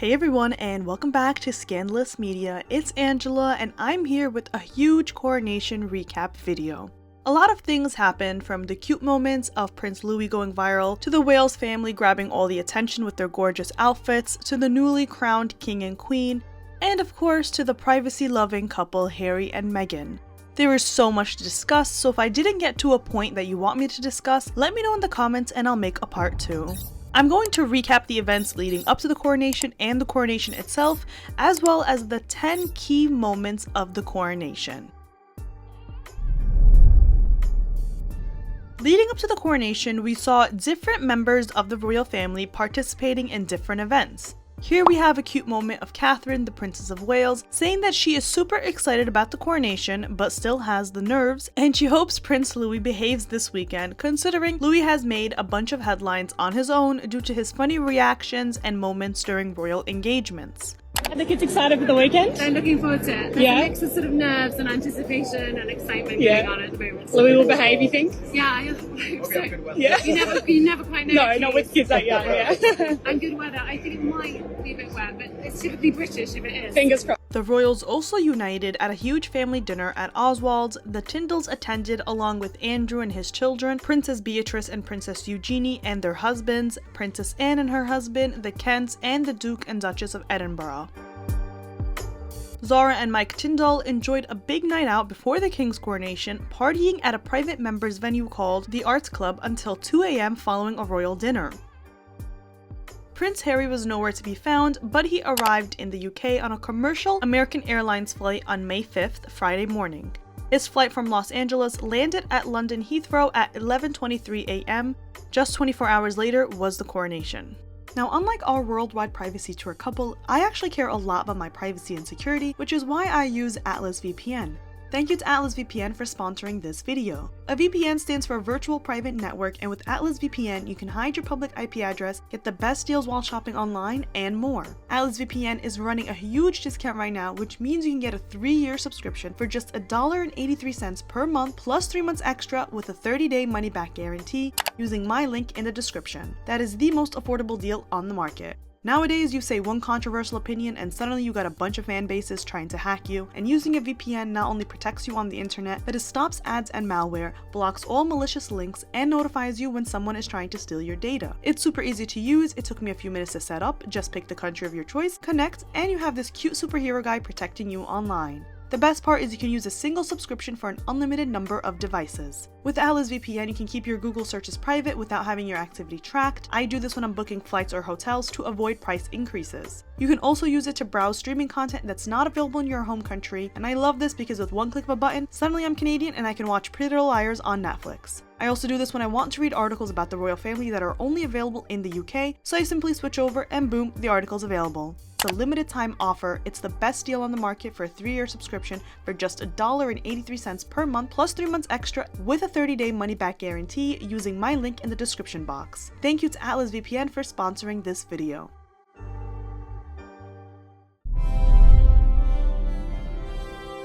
Hey everyone, and welcome back to Scandalous Media. It's Angela and I'm here with a huge Coronation Recap video. A lot of things happened, from the cute moments of Prince Louis going viral, to the Wales family grabbing all the attention with their gorgeous outfits, to the newly crowned king and queen, and of course to the privacy-loving couple Harry and Meghan. There is so much to discuss, so if I didn't get to a point that you want me to discuss, let me know in the comments and I'll make a part 2. I'm going to recap the events leading up to the coronation and the coronation itself, as well as the 10 key moments of the coronation. Leading up to the coronation, we saw different members of the royal family participating in different events. Here we have a cute moment of Catherine, the Princess of Wales, saying that she is super excited about the coronation but still has the nerves, and she hopes Prince Louis behaves this weekend, considering Louis has made a bunch of headlines on his own due to his funny reactions and moments during royal engagements. Are the kids excited for the weekend? They're looking forward to it. There's a mix of sort of nerves and anticipation and excitement going on at the moment. So Louis will behave, you think? Yeah, I hope so. Yeah. You never quite know. No, not with kids that young, yeah. And good weather. I think it might be a bit wet, but it's typically British if it is. Fingers crossed. The royals also united at a huge family dinner at Oswald's. The Tyndalls attended along with Andrew and his children, Princess Beatrice and Princess Eugenie and their husbands, Princess Anne and her husband, the Kents, and the Duke and Duchess of Edinburgh. Zara and Mike Tyndall enjoyed a big night out before the King's coronation, partying at a private members venue called the Arts Club until 2 a.m. following a royal dinner. Prince Harry was nowhere to be found, but he arrived in the UK on a commercial American Airlines flight on May 5th, Friday morning. His flight from Los Angeles landed at London Heathrow at 11:23 a.m. Just 24 hours later was the coronation. Now, unlike our worldwide privacy tour couple, I actually care a lot about my privacy and security, which is why I use Atlas VPN. Thank you to Atlas VPN for sponsoring this video. A VPN stands for Virtual Private Network, and with Atlas VPN, you can hide your public IP address, get the best deals while shopping online, and more. Atlas VPN is running a huge discount right now, which means you can get a 3-year subscription for just $1.83 per month, plus 3 months extra with a 30-day money-back guarantee using my link in the description. That is the most affordable deal on the market. Nowadays, you say one controversial opinion and suddenly you got a bunch of fan bases trying to hack you, and using a VPN not only protects you on the internet, but it stops ads and malware, blocks all malicious links, and notifies you when someone is trying to steal your data. It's super easy to use, it took me a few minutes to set up, just pick the country of your choice, connect, and you have this cute superhero guy protecting you online. The best part is you can use a single subscription for an unlimited number of devices. With Atlas VPN, you can keep your Google searches private without having your activity tracked. I do this when I'm booking flights or hotels to avoid price increases. You can also use it to browse streaming content that's not available in your home country, and I love this because with one click of a button, suddenly I'm Canadian and I can watch Pretty Little Liars on Netflix. I also do this when I want to read articles about the royal family that are only available in the UK, so I simply switch over and boom, the article's available. It's a limited time offer. It's the best deal on the market for a 3-year subscription for just $1.83 per month, plus 3 months extra with a 30-day money-back guarantee using my link in the description box. Thank you to Atlas VPN for sponsoring this video.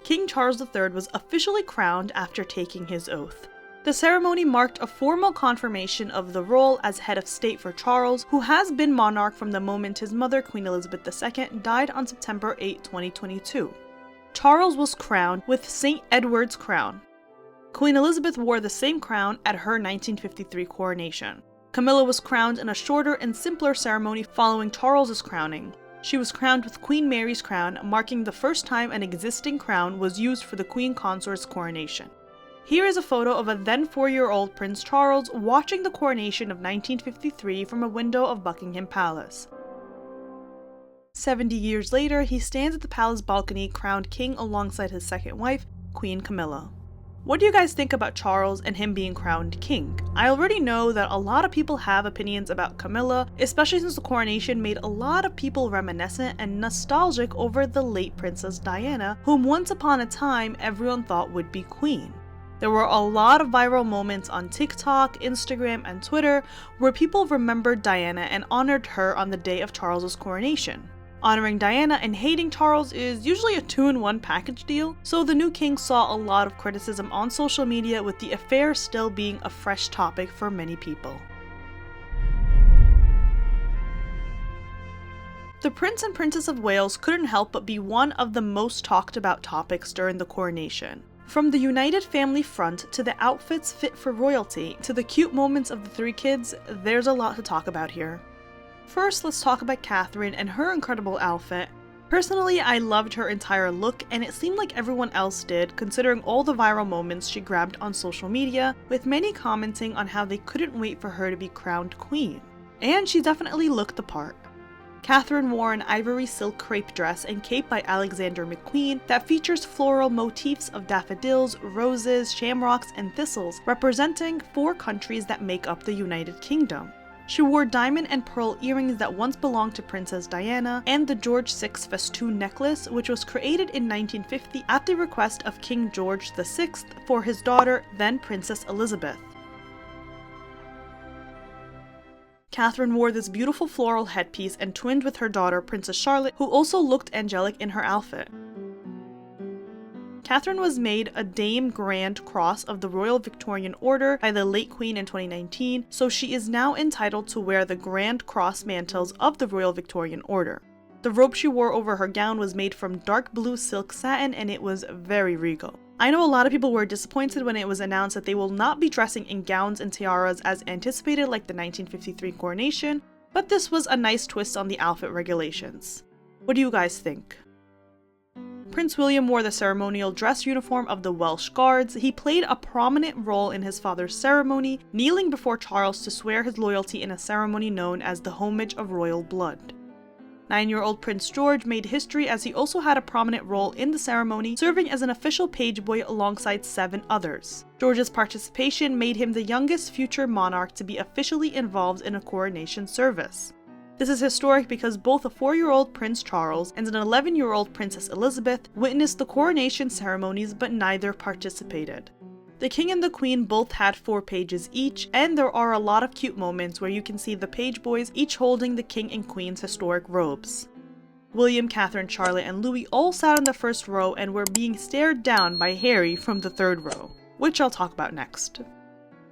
King Charles III was officially crowned after taking his oath. The ceremony marked a formal confirmation of the role as head of state for Charles, who has been monarch from the moment his mother, Queen Elizabeth II, died on September 8, 2022. Charles was crowned with St. Edward's crown. Queen Elizabeth wore the same crown at her 1953 coronation. Camilla was crowned in a shorter and simpler ceremony following Charles's crowning. She was crowned with Queen Mary's crown, marking the first time an existing crown was used for the Queen Consort's coronation. Here is a photo of a then 4-year-old Prince Charles watching the coronation of 1953 from a window of Buckingham Palace. 70 years later, he stands at the palace balcony crowned king alongside his second wife, Queen Camilla. What do you guys think about Charles and him being crowned king? I already know that a lot of people have opinions about Camilla, especially since the coronation made a lot of people reminiscent and nostalgic over the late Princess Diana, whom once upon a time everyone thought would be queen. There were a lot of viral moments on TikTok, Instagram, and Twitter where people remembered Diana and honored her on the day of Charles's coronation. Honoring Diana and hating Charles is usually a 2-in-1 package deal, so the new king saw a lot of criticism on social media, with the affair still being a fresh topic for many people. The Prince and Princess of Wales couldn't help but be one of the most talked about topics during the coronation. From the united family front to the outfits fit for royalty to the cute moments of the three kids, there's a lot to talk about here. First, let's talk about Catherine and her incredible outfit. Personally, I loved her entire look, and it seemed like everyone else did, considering all the viral moments she grabbed on social media, with many commenting on how they couldn't wait for her to be crowned queen. And she definitely looked the part. Catherine wore an ivory silk crepe dress and cape by Alexander McQueen that features floral motifs of daffodils, roses, shamrocks, and thistles, representing 4 countries that make up the United Kingdom. She wore diamond and pearl earrings that once belonged to Princess Diana, and the George VI festoon necklace, which was created in 1950 at the request of King George VI for his daughter, then Princess Elizabeth. Catherine wore this beautiful floral headpiece and twinned with her daughter, Princess Charlotte, who also looked angelic in her outfit. Catherine was made a Dame Grand Cross of the Royal Victorian Order by the late Queen in 2019, so she is now entitled to wear the Grand Cross mantles of the Royal Victorian Order. The robe she wore over her gown was made from dark blue silk satin, and it was very regal. I know a lot of people were disappointed when it was announced that they will not be dressing in gowns and tiaras as anticipated like the 1953 coronation, but this was a nice twist on the outfit regulations. What do you guys think? Prince William wore the ceremonial dress uniform of the Welsh Guards. He played a prominent role in his father's ceremony, kneeling before Charles to swear his loyalty in a ceremony known as the Homage of Royal Blood. 9-year-old Prince George made history as he also had a prominent role in the ceremony, serving as an official page boy alongside 7 others. George's participation made him the youngest future monarch to be officially involved in a coronation service. This is historic because both a 4-year-old Prince Charles and an 11-year-old Princess Elizabeth witnessed the coronation ceremonies, but neither participated. The King and the Queen both had 4 pages each, and there are a lot of cute moments where you can see the page boys each holding the King and Queen's historic robes. William, Catherine, Charlotte, and Louis all sat on the first row and were being stared down by Harry from the 3rd row, which I'll talk about next.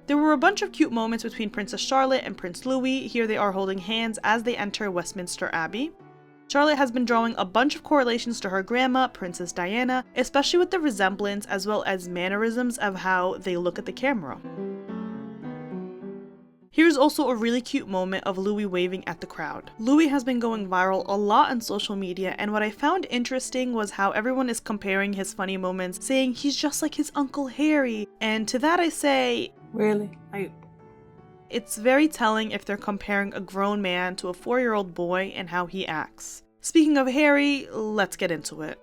There were a bunch of cute moments between Princess Charlotte and Prince Louis. Here they are holding hands as they enter Westminster Abbey. Charlotte has been drawing a bunch of correlations to her grandma, Princess Diana, especially with the resemblance as well as mannerisms of how they look at the camera. Here's also a really cute moment of Louis waving at the crowd. Louis has been going viral a lot on social media, and what I found interesting was how everyone is comparing his funny moments, saying he's just like his Uncle Harry, and to that I say, really? It's very telling if they're comparing a grown man to a 4-year-old boy and how he acts. Speaking of Harry, let's get into it.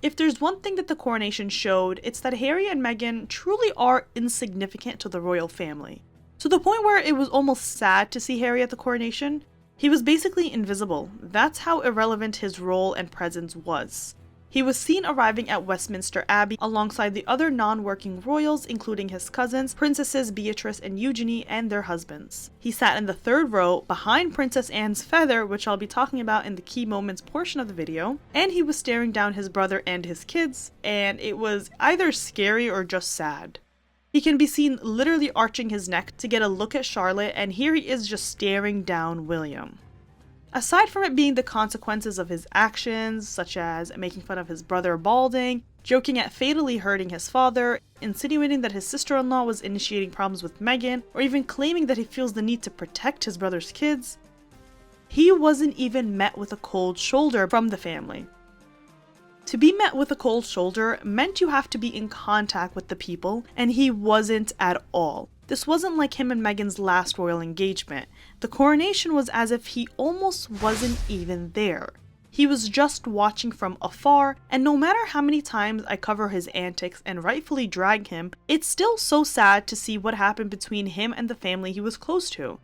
If there's one thing that the coronation showed, it's that Harry and Meghan truly are insignificant to the royal family. To the point where it was almost sad to see Harry at the coronation. He was basically invisible. That's how irrelevant his role and presence was. He was seen arriving at Westminster Abbey alongside the other non-working royals, including his cousins, Princesses Beatrice and Eugenie, and their husbands. He sat in the 3rd row, behind Princess Anne's feather, which I'll be talking about in the key moments portion of the video, and he was staring down his brother and his kids, and it was either scary or just sad. He can be seen literally arching his neck to get a look at Charlotte, and here he is just staring down William. Aside from it being the consequences of his actions, such as making fun of his brother balding, joking at fatally hurting his father, insinuating that his sister-in-law was initiating problems with Meghan, or even claiming that he feels the need to protect his brother's kids, he wasn't even met with a cold shoulder from the family. To be met with a cold shoulder meant you have to be in contact with the people, and he wasn't at all. This wasn't like him and Meghan's last royal engagement. The coronation was as if he almost wasn't even there. He was just watching from afar, and no matter how many times I cover his antics and rightfully drag him, it's still so sad to see what happened between him and the family he was close to.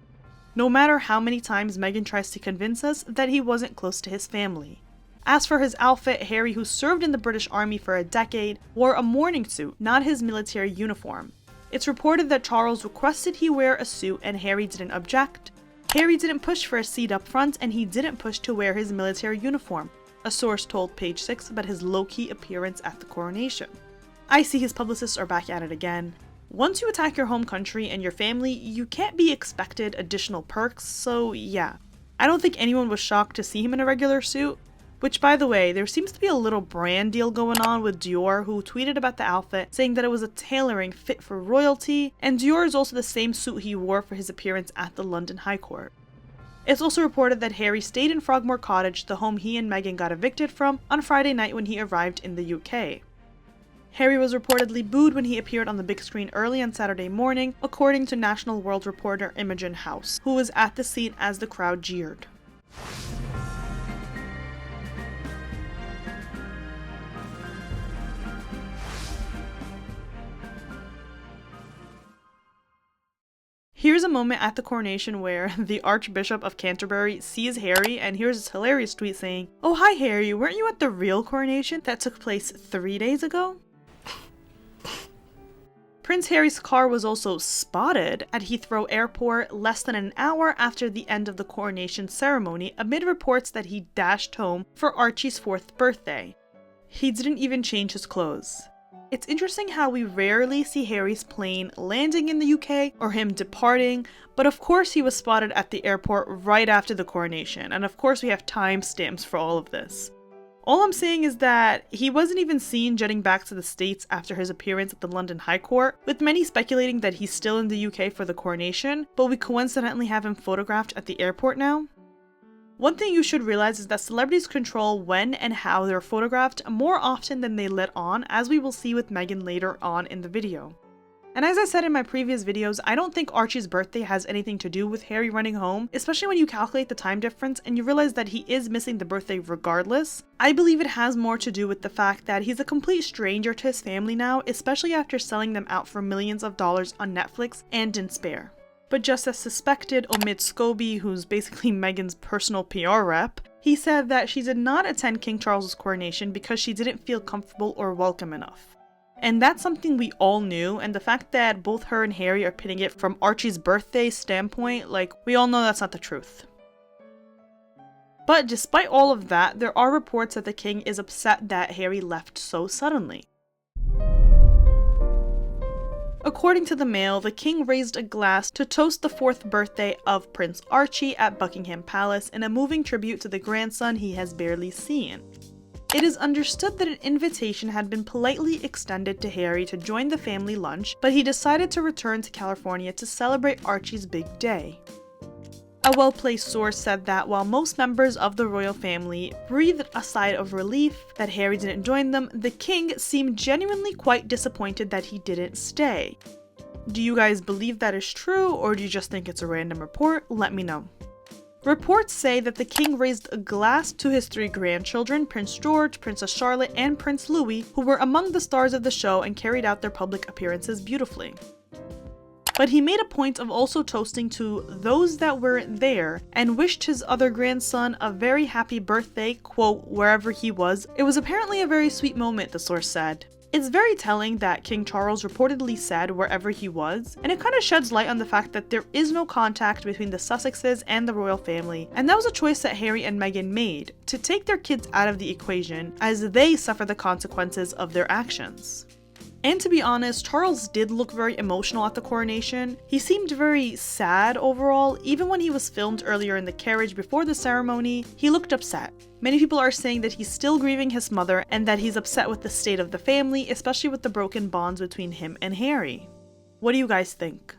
No matter how many times Meghan tries to convince us that he wasn't close to his family. As for his outfit, Harry, who served in the British Army for a decade, wore a morning suit, not his military uniform. It's reported that Charles requested he wear a suit and Harry didn't object. Harry didn't push for a seat up front, and he didn't push to wear his military uniform, a source told Page 6 about his low-key appearance at the coronation. I see his publicists are back at it again. Once you attack your home country and your family, you can't be expected additional perks, so yeah. I don't think anyone was shocked to see him in a regular suit, which by the way, there seems to be a little brand deal going on with Dior, who tweeted about the outfit saying that it was a tailoring fit for royalty, and Dior is also the same suit he wore for his appearance at the London High Court. It's also reported that Harry stayed in Frogmore Cottage, the home he and Meghan got evicted from, on Friday night when he arrived in the UK. Harry was reportedly booed when he appeared on the big screen early on Saturday morning, according to National World reporter Imogen House, who was at the scene as the crowd jeered. Here's a moment at the coronation where the Archbishop of Canterbury sees Harry, and here's this hilarious tweet saying, "Oh hi Harry, weren't you at the real coronation that took place 3 days ago?" Prince Harry's car was also spotted at Heathrow Airport less than an hour after the end of the coronation ceremony, amid reports that he dashed home for Archie's 4th birthday. He didn't even change his clothes. It's interesting how we rarely see Harry's plane landing in the UK or him departing, but of course he was spotted at the airport right after the coronation, and of course we have timestamps for all of this. All I'm saying is that he wasn't even seen jetting back to the States after his appearance at the London High Court, with many speculating that he's still in the UK for the coronation, but we coincidentally have him photographed at the airport now. One thing you should realize is that celebrities control when and how they're photographed more often than they let on, as we will see with Meghan later on in the video. And as I said in my previous videos, I don't think Archie's birthday has anything to do with Harry running home, especially when you calculate the time difference and you realize that he is missing the birthday regardless. I believe it has more to do with the fact that he's a complete stranger to his family now, especially after selling them out for millions of dollars on Netflix and in Spare. But just as suspected, Omid Scobie, who's basically Meghan's personal PR rep, he said that she did not attend King Charles's coronation because she didn't feel comfortable or welcome enough. And that's something we all knew, and the fact that both her and Harry are pitting it from Archie's birthday standpoint, like, we all know that's not the truth. But despite all of that, there are reports that the king is upset that Harry left so suddenly. According to the Mail, the king raised a glass to toast the 4th birthday of Prince Archie at Buckingham Palace in a moving tribute to the grandson he has barely seen. It is understood that an invitation had been politely extended to Harry to join the family lunch, but he decided to return to California to celebrate Archie's big day. A well-placed source said that while most members of the royal family breathed a sigh of relief that Harry didn't join them, the king seemed genuinely quite disappointed that he didn't stay. Do you guys believe that is true, or do you just think it's a random report? Let me know. Reports say that the king raised a glass to his 3 grandchildren, Prince George, Princess Charlotte, and Prince Louis, who were among the stars of the show and carried out their public appearances beautifully. But he made a point of also toasting to those that weren't there and wished his other grandson a very happy birthday, quote, wherever he was. It was apparently a very sweet moment, the source said. It's very telling that King Charles reportedly said wherever he was, and it kind of sheds light on the fact that there is no contact between the Sussexes and the royal family, and that was a choice that Harry and Meghan made, to take their kids out of the equation as they suffer the consequences of their actions. And to be honest, Charles did look very emotional at the coronation. He seemed very sad overall. Even when he was filmed earlier in the carriage before the ceremony, he looked upset. Many people are saying that he's still grieving his mother and that he's upset with the state of the family, especially with the broken bonds between him and Harry. What do you guys think?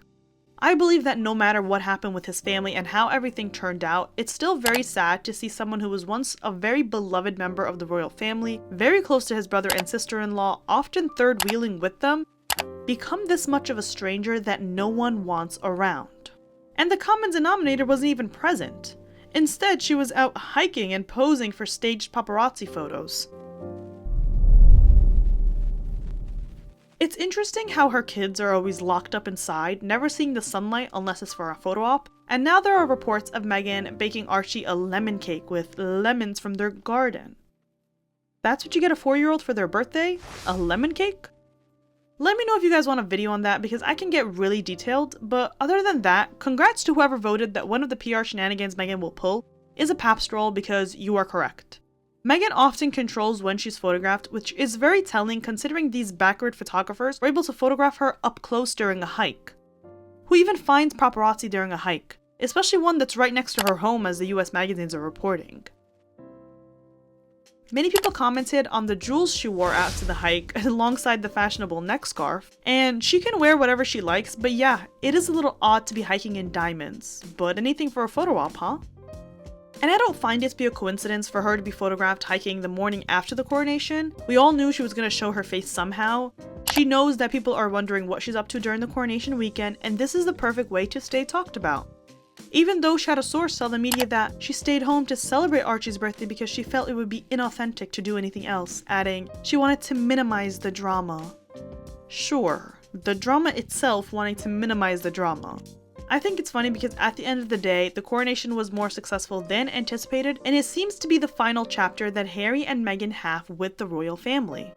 I believe that no matter what happened with his family and how everything turned out, it's still very sad to see someone who was once a very beloved member of the royal family, very close to his brother and sister-in-law, often third-wheeling with them, become this much of a stranger that no one wants around. And the common denominator wasn't even present. Instead, she was out hiking and posing for staged paparazzi photos. It's interesting how her kids are always locked up inside, never seeing the sunlight unless it's for a photo op, and now there are reports of Meghan baking Archie a lemon cake with lemons from their garden. That's what you get a 4-year-old for their birthday? A lemon cake? Let me know if you guys want a video on that because I can get really detailed, but other than that, congrats to whoever voted that one of the PR shenanigans Meghan will pull is a pap stroll because you are correct. Meghan often controls when she's photographed, which is very telling considering these backward photographers were able to photograph her up close during a hike. Who even finds paparazzi during a hike? Especially one that's right next to her home, as the US magazines are reporting. Many people commented on the jewels she wore out to the hike alongside the fashionable neck scarf, and she can wear whatever she likes, but yeah, it is a little odd to be hiking in diamonds, but anything for a photo op, huh? And I don't find it to be a coincidence for her to be photographed hiking the morning after the coronation. We all knew she was going to show her face somehow. She knows that people are wondering what she's up to during the coronation weekend, and this is the perfect way to stay talked about. Even though she had a source tell the media that she stayed home to celebrate Archie's birthday because she felt it would be inauthentic to do anything else, adding she wanted to minimize the drama. Sure, the drama itself wanting to minimize the drama. I think it's funny because at the end of the day, the coronation was more successful than anticipated, and it seems to be the final chapter that Harry and Meghan have with the royal family.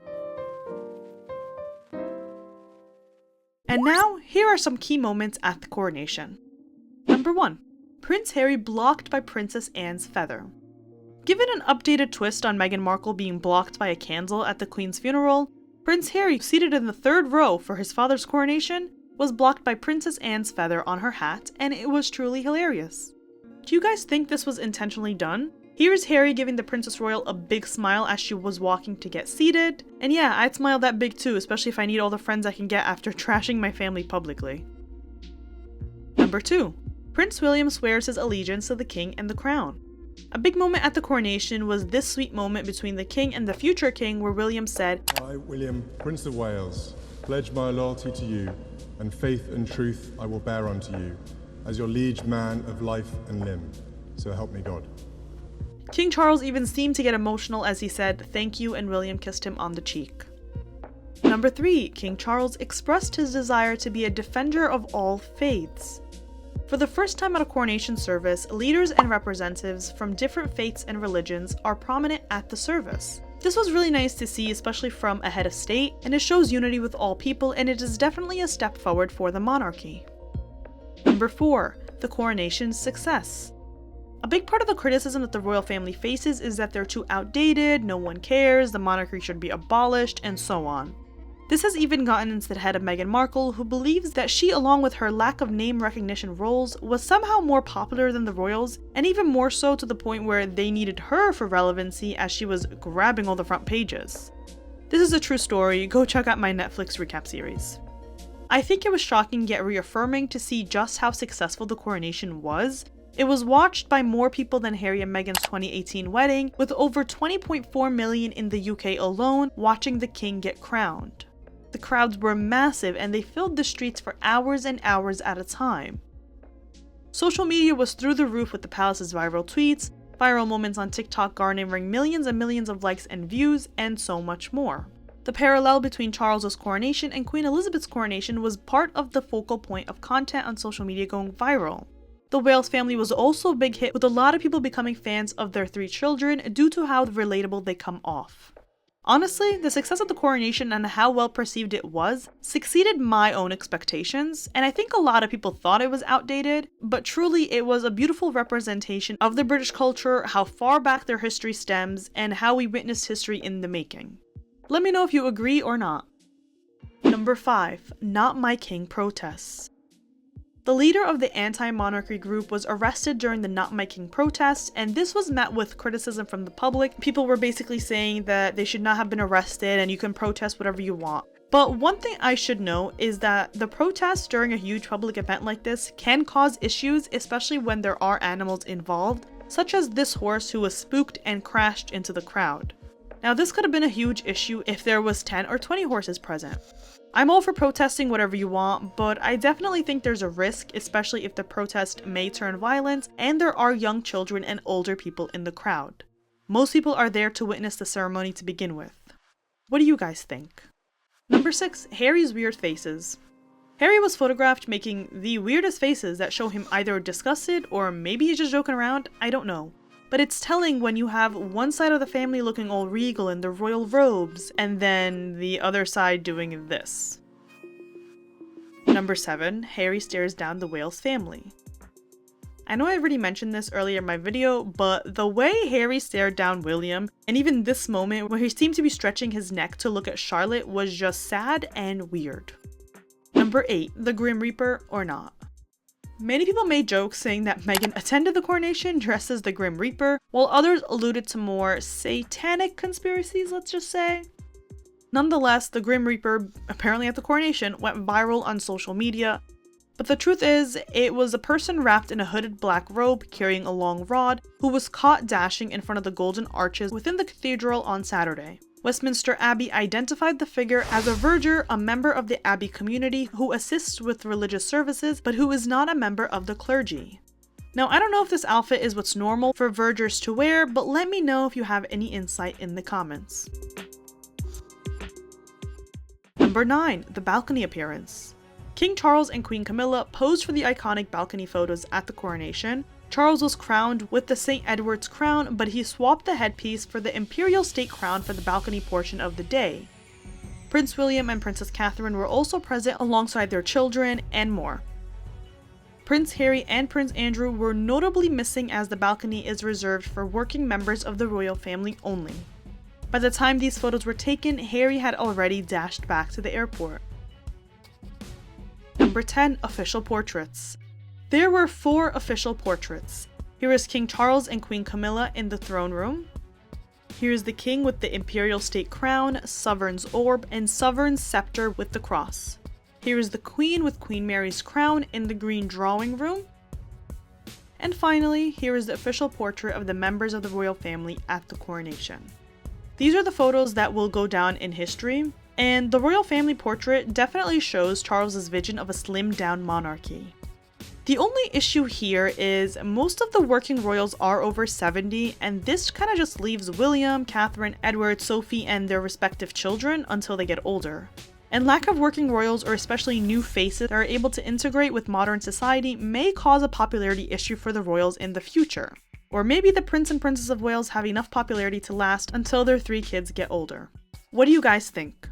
And now, here are some key moments at the coronation. Number 1. Prince Harry blocked by Princess Anne's feather. Given an updated twist on Meghan Markle being blocked by a candle at the Queen's funeral, Prince Harry, seated in the 3rd row for his father's coronation, was blocked by Princess Anne's feather on her hat, and it was truly hilarious. Do you guys think this was intentionally done? Here's Harry giving the Princess Royal a big smile as she was walking to get seated, and yeah, I'd smile that big too, especially if I need all the friends I can get after trashing my family publicly. Number 2. Prince William swears his allegiance to the king and the crown. A big moment at the coronation was this sweet moment between the king and the future king where William said, "I, William, Prince of Wales, pledge my loyalty to you, and faith and truth I will bear unto you, as your liege man of life and limb. So help me God." King Charles even seemed to get emotional as he said thank you, and William kissed him on the cheek. Number 3. King Charles expressed his desire to be a defender of all faiths. For the first time at a coronation service, leaders and representatives from different faiths and religions are prominent at the service. This was really nice to see, especially from a head of state, and it shows unity with all people, and it is definitely a step forward for the monarchy. Number 4. The Coronation Sucess. A big part of the criticism that the royal family faces is that they're too outdated, no one cares, the monarchy should be abolished, and so on. This has even gotten into the head of Meghan Markle, who believes that she, along with her lack of name recognition roles, was somehow more popular than the royals, and even more so to the point where they needed her for relevancy as she was grabbing all the front pages. This is a true story, go check out my Netflix recap series. I think it was shocking yet reaffirming to see just how successful the coronation was. It was watched by more people than Harry and Meghan's 2018 wedding, with over 20.4 million in the UK alone watching the king get crowned. The crowds were massive and they filled the streets for hours and hours at a time. Social media was through the roof with the palace's viral tweets, viral moments on TikTok garnering millions and millions of likes and views, and so much more. The parallel between Charles's coronation and Queen Elizabeth's coronation was part of the focal point of content on social media going viral. The Wales family was also a big hit, with a lot of people becoming fans of their 3 children due to how relatable they come off. Honestly, the success of the coronation and how well perceived it was exceeded my own expectations, and I think a lot of people thought it was outdated, but truly it was a beautiful representation of the British culture, how far back their history stems, and how we witnessed history in the making. Let me know if you agree or not. Number 5. Not My King protests. The leader of the anti-monarchy group was arrested during the Not My King protests, and this was met with criticism from the public. People were basically saying that they should not have been arrested and you can protest whatever you want. But one thing I should know is that the protests during a huge public event like this can cause issues, especially when there are animals involved, such as this horse who was spooked and crashed into the crowd. Now this could have been a huge issue if there was 10 or 20 horses present. I'm all for protesting whatever you want, but I definitely think there's a risk, especially if the protest may turn violent and there are young children and older people in the crowd. Most people are there to witness the ceremony to begin with. What do you guys think? Number 6. Harry's weird faces. Harry was photographed making the weirdest faces that show him either disgusted or maybe he's just joking around, I don't know. But it's telling when you have one side of the family looking all regal in their royal robes, and then the other side doing this. Number 7. Harry stares down the Wales family. I know I already mentioned this earlier in my video, but the way Harry stared down William, and even this moment where he seemed to be stretching his neck to look at Charlotte, was just sad and weird. Number 8. The Grim Reaper or not. Many people made jokes saying that Meghan attended the coronation dressed as the Grim Reaper, while others alluded to more satanic conspiracies, let's just say. Nonetheless, the Grim Reaper, apparently at the coronation, went viral on social media. But the truth is, it was a person wrapped in a hooded black robe carrying a long rod who was caught dashing in front of the golden arches within the cathedral on Saturday. Westminster Abbey identified the figure as a verger, a member of the Abbey community who assists with religious services but who is not a member of the clergy. Now, I don't know if this outfit is what's normal for vergers to wear, but let me know if you have any insight in the comments. Number 9. The balcony appearance. King Charles and Queen Camilla posed for the iconic balcony photos at the coronation. Charles was crowned with the St. Edward's crown, but he swapped the headpiece for the imperial state crown for the balcony portion of the day. Prince William and Princess Catherine were also present alongside their children, and more. Prince Harry and Prince Andrew were notably missing, as the balcony is reserved for working members of the royal family only. By the time these photos were taken, Harry had already dashed back to the airport. Number 10. Official portraits. There were 4 official portraits. Here is King Charles and Queen Camilla in the throne room. Here is the king with the imperial state crown, sovereign's orb, and sovereign's scepter with the cross. Here is the queen with Queen Mary's crown in the green drawing room. And finally, here is the official portrait of the members of the royal family at the coronation. These are the photos that will go down in history. And the royal family portrait definitely shows Charles's vision of a slimmed down monarchy. The only issue here is most of the working royals are over 70, and this kind of just leaves William, Catherine, Edward, Sophie, and their respective children until they get older. And lack of working royals, or especially new faces that are able to integrate with modern society, may cause a popularity issue for the royals in the future. Or maybe the Prince and Princess of Wales have enough popularity to last until their 3 kids get older. What do you guys think?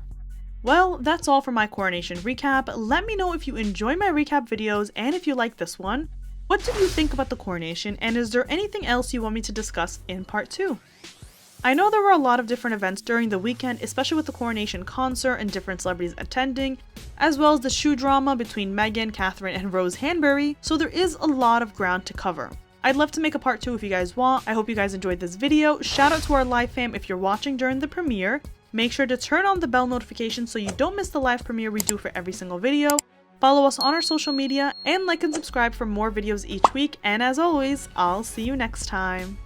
Well, that's all for my coronation recap. Let me know if you enjoy my recap videos and if you like this one. What did you think about the coronation, and is there anything else you want me to discuss in part 2? I know there were a lot of different events during the weekend, especially with the coronation concert and different celebrities attending, as well as the shoe drama between Meghan, Catherine, and Rose Hanbury, so there is a lot of ground to cover. I'd love to make a part 2 if you guys want. I hope you guys enjoyed this video. Shout out to our live fam if you're watching during the premiere. Make sure to turn on the bell notification so you don't miss the live premiere we do for every single video. Follow us on our social media, and like and subscribe for more videos each week. And as always, I'll see you next time.